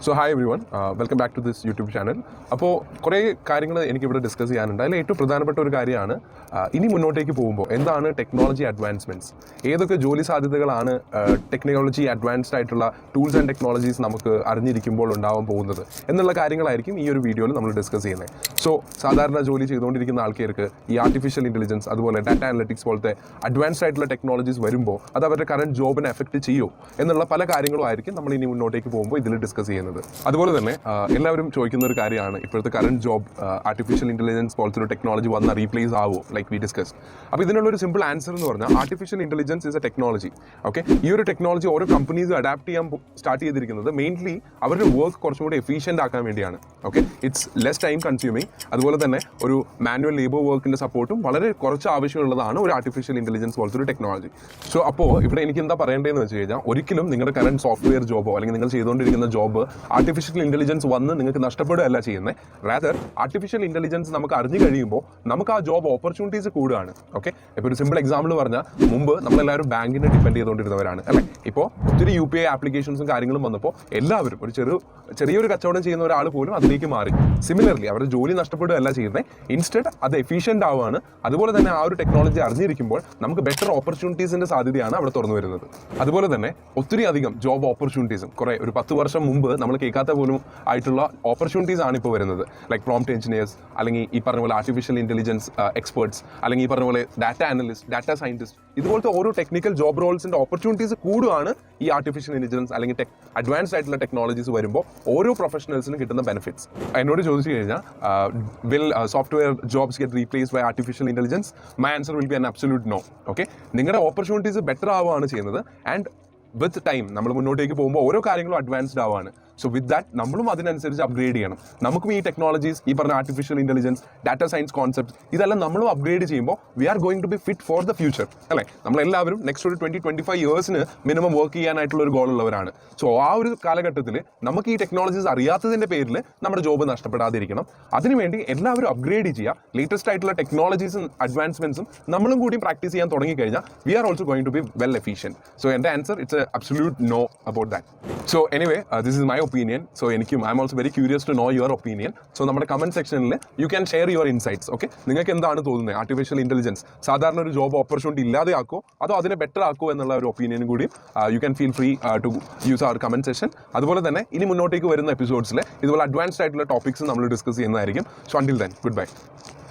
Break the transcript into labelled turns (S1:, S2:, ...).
S1: So hi everyone, welcome back to this YouTube channel. അപ്പോൾ കുറേ കാര്യങ്ങൾ എനിക്കിവിടെ ഡിസ്കസ് ചെയ്യാനുണ്ട്. അതിൽ ഏറ്റവും പ്രധാനപ്പെട്ട ഒരു കാര്യമാണ് ഇനി മുന്നോട്ടേക്ക് പോകുമ്പോൾ എന്താണ് ടെക്നോളജി അഡ്വാൻസ്മെൻറ്റ്സ്, ഏതൊക്കെ ജോലി സാധ്യതകളാണ് ടെക്നോളജി അഡ്വാൻസ്ഡ് ആയിട്ടുള്ള ടൂൾസ് ആൻഡ് ടെക്നോളജീസ് നമുക്ക് അറിഞ്ഞിരിക്കുമ്പോൾ ഉണ്ടാവാൻ പോകുന്നത് എന്നുള്ള കാര്യങ്ങളായിരിക്കും ഈ ഒരു വീഡിയോയിൽ നമ്മൾ ഡിസ്കസ് ചെയ്യുന്നത്. സോ സാധാരണ ജോലി ചെയ്തുകൊണ്ടിരിക്കുന്ന ആൾക്കാർക്ക് ഈ ആർട്ടിഫിഷ്യൽ ഇൻ്റലിജൻസ് അതുപോലെ ഡാറ്റ അനലിറ്റിക്സ് പോലത്തെ അഡ്വാൻസ്ഡ് ആയിട്ടുള്ള ടെക്നോളജീസ് വരുമ്പോൾ അത് അവരുടെ കറണ്ട് ജോബിനെ എഫക്റ്റ് ചെയ്യുമോ എന്നുള്ള പല കാര്യങ്ങളും ആയിരിക്കും നമ്മൾ ഇനി മുന്നോട്ടേക്ക് പോകുമ്പോൾ ഇതിൽ ഡിസ്കസ് ചെയ്യുന്നത്. അതുപോലെ തന്നെ എല്ലാവരും ചോദിക്കുന്ന ഒരു കാര്യമാണ്, ഇപ്പോഴത്തെ കറണ്ട് ജോബ് ആർട്ടിഫിഷ്യൽ ഇൻ്റലിജൻസ് പോലത്തെ ഒരു ടെക്നോളജി വന്ന റീപ്ലേസ് ആവുമോ, ലൈക്ക് വി ഡിസ്കസ്. അപ്പോൾ ഇതിനുള്ളൊരു സിമ്പിൾ ആൻസർ എന്ന് പറഞ്ഞാൽ artificial intelligence is A technology. Okay, ഈ ഒരു ടെക്നോളജി ഓരോ കമ്പനീസ് അഡാപ്റ്റ് ചെയ്യാൻ സ്റ്റാർട്ട് ചെയ്തിരിക്കുന്നത് മെയിൻലി അവരുടെ വർക്ക് കുറച്ചും കൂടി എഫിഷ്യൻ്റ് ആക്കാൻ വേണ്ടിയാണ്. Okay, it's less time consuming. അതുപോലെ തന്നെ ഒരു മാനുവൽ ലേബർ വർക്കിൻ്റെ സപ്പോർട്ടും വളരെ കുറച്ച് ആവശ്യമുള്ളതാണ് ഒരു ആർട്ടിഫിഷ്യൽ ഇൻ്റലിജൻസ് പോലത്തെ ഒരു ടെക്നോളജി. സോ അപ്പോൾ ഇവിടെ എനിക്ക് എന്താ പറയേണ്ടതെന്ന് വെച്ച് കഴിഞ്ഞാൽ, ഒരിക്കലും നിങ്ങളുടെ കറണ്ട് സോഫ്റ്റ്വെയർ ജോബോ അല്ലെങ്കിൽ നിങ്ങൾ ചെയ്തുകൊണ്ടിരിക്കുന്ന ജോബ് ആർട്ടിഫിഷ്യൽ ഇൻ്റലിജൻസ് വന്ന് നിങ്ങൾക്ക് നഷ്ടപ്പെടുകയല്ല ചെയ്യുന്നത്. റാദർ ആർട്ടിഫിഷ്യൽ ഇൻ്റലിജൻസ് നമുക്ക് അറിഞ്ഞു കഴിയുമ്പോൾ നമുക്ക് ആ ജോബ് ഓപ്പർച്യൂണിറ്റീസ് കൂടുകയാണ്. ഓക്കെ, ഇപ്പോൾ ഒരു സിമ്പിൾ എക്സാമ്പിൾ പറഞ്ഞാൽ, മുമ്പ് നമ്മളെല്ലാവരും ബാങ്കിനെ ഡിപ്പെൻഡ് ചെയ്തുകൊണ്ടിരുന്നവരാണ് അല്ലേ. ഇപ്പോൾ ഒത്തിരി UPI ആപ്ലിക്കേഷൻസും കാര്യങ്ങളും വന്നപ്പോൾ എല്ലാവരും ഒരു ചെറിയൊരു കച്ചവടം ചെയ്യുന്ന ഒരാൾ പോലും അതിലേക്ക് മാറി. സിമിലർലി അവരുടെ ജോലി നഷ്ടപ്പെടുകയല്ല ചെയ്യുന്നത്, ഇൻസ്റ്റഡ് അത് എഫിഷ്യൻ്റ് ആവുകയാണ്. അതുപോലെ തന്നെ ആ ഒരു ടെക്നോളജി അറിഞ്ഞിരിക്കുമ്പോൾ നമുക്ക് ബെറ്റർ ഓപ്പർച്യൂണിറ്റീസിൻ്റെ സാധ്യതയാണ് അവിടെ തുറന്നു വരുന്നത്. അതുപോലെ തന്നെ ഒത്തിരി അധികം ജോബ് ഓപ്പർച്യൂണിറ്റീസും കുറേ ഒരു 10 വർഷം മുമ്പ് നമ്മൾ കേൾക്കാത്ത പോലും ആയിട്ടുള്ള ഓപ്പർച്യൂണിറ്റീസ് ആണ് ഇപ്പോൾ വരുന്നത്. ലൈക്ക് പ്രോംപ്റ്റ് എഞ്ചിനീയേഴ്സ്, അല്ലെങ്കിൽ ഈ പറഞ്ഞ പോലെ ആർട്ടിഫിഷ്യൽ ഇൻ്റലിജൻസ് എക്സ്പേർട്സ്, അല്ലെങ്കിൽ ഈ പറഞ്ഞ പോലെ ഡാറ്റ അനലിസ്റ്റ്, ഡാറ്റ സയൻറ്റിസ്റ്റ്, ഇതുപോലത്തെ ഓരോ ടെക്നിക്കൽ ജോബ് റോൾസിൻ്റെ ഓപ്പർച്യൂണിറ്റീസ് കൂടുകയാണ് ഈ ആർട്ടിഫിഷ്യൽ ഇൻ്റലിജൻസ് അല്ലെങ്കിൽ അഡ്വാൻസ്ഡ് ആയിട്ടുള്ള ടെക്നോളജീസ് വരുമ്പോൾ ഓരോ പ്രൊഫഷണൽസിനും കിട്ടുന്ന ബെനിഫിറ്റ്സ്. എന്നോട് ചോദിച്ചു കഴിഞ്ഞാൽ will software jobs get replaced by artificial intelligence, my answer will be an absolute no. Okay, നിങ്ങളുടെ ഓപ്പർച്യൂണിറ്റീസ് ബെറ്റർ ആവുകയാണ് ചെയ്യുന്നത്. ആൻഡ് വിത്ത് ടൈം നമ്മൾ മുന്നോട്ടേക്ക് പോകുമ്പോൾ ഓരോ കാര്യങ്ങളും അഡ്വാൻസ്ഡ് ആവുകയാണ്. സോ വിത്ത് ദാറ്റ് നമ്മളും അതിനനുസരിച്ച് അപ്ഗ്രേഡ് ചെയ്യണം. നമുക്കും ഈ ടെക്നോളജീസ്, ഈ പറഞ്ഞ artificial intelligence, data science concept, ഇതെല്ലാം നമ്മളും അപ്ഗ്രേഡ് ചെയ്യുമ്പോൾ we are going to be fit for the future അല്ലേ. നമ്മളെല്ലാവരും നെക്സ്റ്റ് ഒരു 20-25 ഇയേഴ്സിന് മിനിമം വർക്ക് ചെയ്യാനായിട്ടുള്ള ഒരു ഗോൾ ഉള്ളവരാണ്. സോ ആ ഒരു കാലഘട്ടത്തിൽ നമുക്ക് ഈ ടെക്നോളജീസ് അറിയാത്തതിൻ്റെ പേരിൽ നമ്മുടെ ജോബ് നഷ്ടപ്പെടാതിരിക്കണം. അതിനുവേണ്ടി എല്ലാവരും അപ്ഗ്രേഡ് ചെയ്യുക. ലേറ്റസ്റ്റ് ആയിട്ടുള്ള ടെക്നോളജീസും അഡ്വാൻസ്മെൻറ്റ്സും നമ്മളും കൂടി പ്രാക്ടീസ് ചെയ്യാൻ തുടങ്ങിക്കഴിഞ്ഞാൽ we are also going to be well efficient. So എൻ്റെ answer it's a absolute no about that. So anyway, this is my opinion. So എനിക്കും I am also very curious to know your opinion. So നമ്മുടെ comment സെക്ഷനിൽ you can share your insights. Okay, നിങ്ങൾക്ക് എന്താണ് തോന്നുന്നത്? Artificial intelligence സാധാരണ ഒരു job opportunity ഇല്ലാതെയാക്കോ അതോ അതിനെ ബെറ്റർ ആക്കോ എന്നുള്ള ഒരു ഒപ്പീനിയനും കൂടി you can feel free to use our comment section. അതുപോലെ തന്നെ ഇനി മുന്നോട്ടേക്ക് വരുന്ന എപ്പിസോഡ്സിൽ ഇതുപോലെ അഡ്വാൻസ്ഡ് ആയിട്ടുള്ള ടോപ്പിക്സ് നമ്മൾ ഡിസ്കസ് ചെയ്യുന്നതായിരിക്കും. So until then, good bye.